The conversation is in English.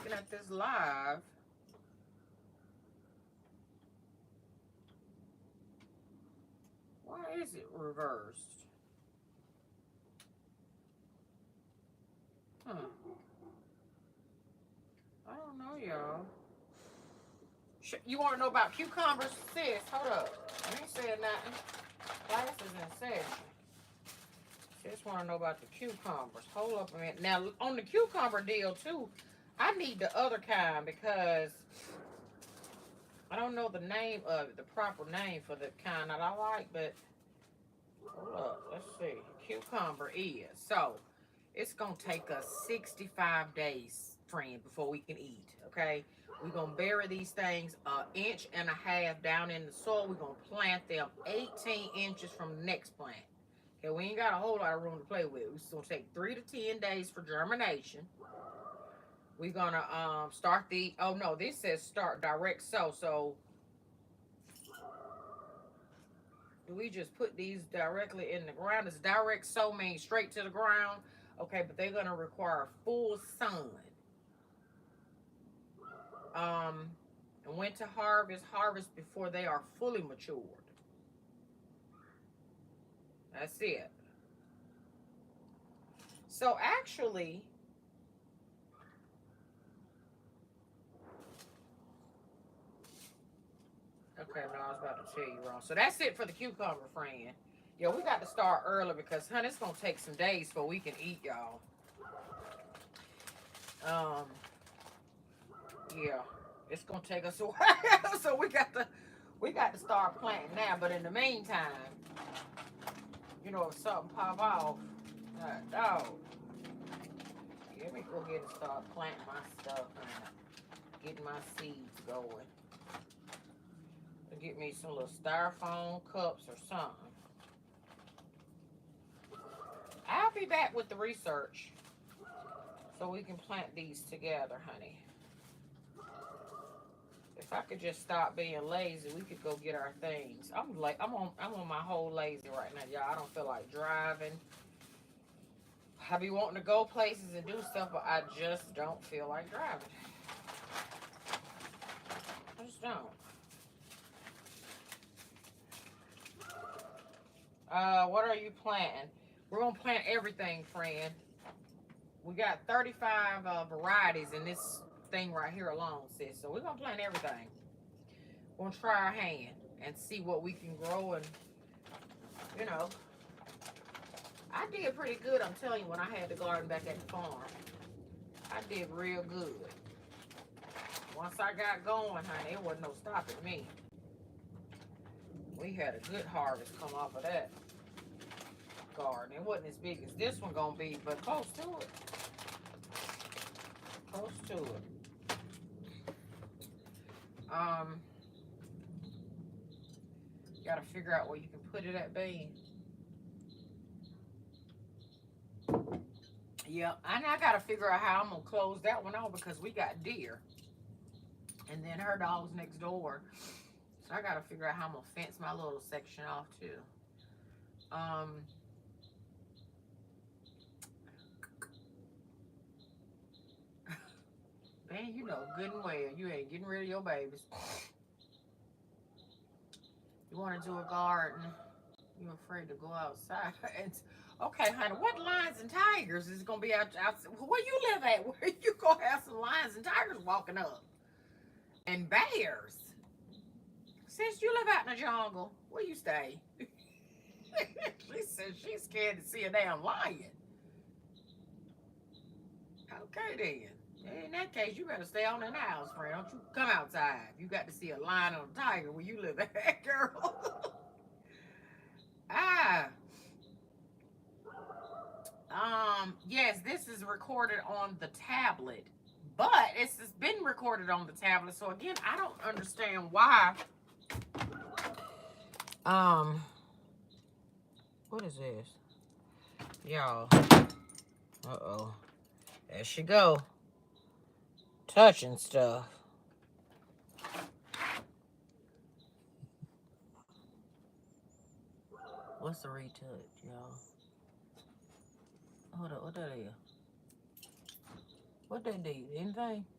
looking at this live. Why is it reversed? I don't know, y'all. You want to know about cucumbers? Sis, hold up. I ain't said nothing. Class is in session. Just want to know about the cucumbers. Hold up a minute. Now, on the cucumber deal, too, I need the other kind because I don't know the name of it, the proper name for the kind that I like, but hold up. Let's see. Cucumber is. So, it's going to take us 65 days, friend, before we can eat, okay? We're going to bury these things 1.5 inches down in the soil. We're going to plant them 18 inches from the next plant. Okay, we ain't got a whole lot of room to play with. It's going to take 3 to 10 days for germination. We're going to start the, oh no, this says start direct sow. So, do we just put these directly in the ground? Does direct sow mean straight to the ground? Okay, but they're going to require full sun. And when to harvest before they are fully matured. That's it. So actually, okay, no, I was about to tell you wrong. So that's it for the cucumber, friend. Yeah, we got to start early because, honey, it's going to take some days before we can eat, y'all. Yeah, it's going to take us a while. So we got to start planting now. But in the meantime, you know, if something pop off, dog, let me go ahead and start planting my stuff and getting my seeds going. Get me some little styrofoam cups or something. I'll be back with the research so we can plant these together, honey. If I could just stop being lazy, we could go get our things. I'm on my whole lazy right now, y'all. I don't feel like driving. I be wanting to go places and do stuff, but I just don't feel like driving. I just don't. What are you planting? We're going to plant everything, friend. We got 35 varieties in this thing right here alone, sis. So we're going to plant everything. We're going to try our hand and see what we can grow. And, you know, I did pretty good, I'm telling you, when I had the garden back at the farm. I did real good. Once I got going, honey, there wasn't no stopping me. We had a good harvest come off of that garden. It wasn't as big as this one gonna be, but close to it. Close to it. Gotta figure out where you can put it at, babe. Yeah, and I gotta figure out how I'm gonna close that one off because we got deer. And then her dog's next door. So I gotta figure out how I'm gonna fence my little section off too. Man, you know good and well you ain't getting rid of your babies. You want to do a garden, you're afraid to go outside. Okay, honey, what lions and tigers is going to be out? Where you live at? Where you going to have some lions and tigers walking up? And bears. Since you live out in the jungle, where you stay? She said she's scared to see a damn lion. Okay, then. In that case, you better stay on in the house, friend. Don't you come outside. You got to see a lion or a tiger where you live at, girl. Yes, this is recorded on the tablet, but it's been recorded on the tablet. So again, I don't understand why. What is this? Y'all. Uh-oh. There she go. Touching stuff. What's the retouch, y'all? Hold up, what that is? What they did? Anything?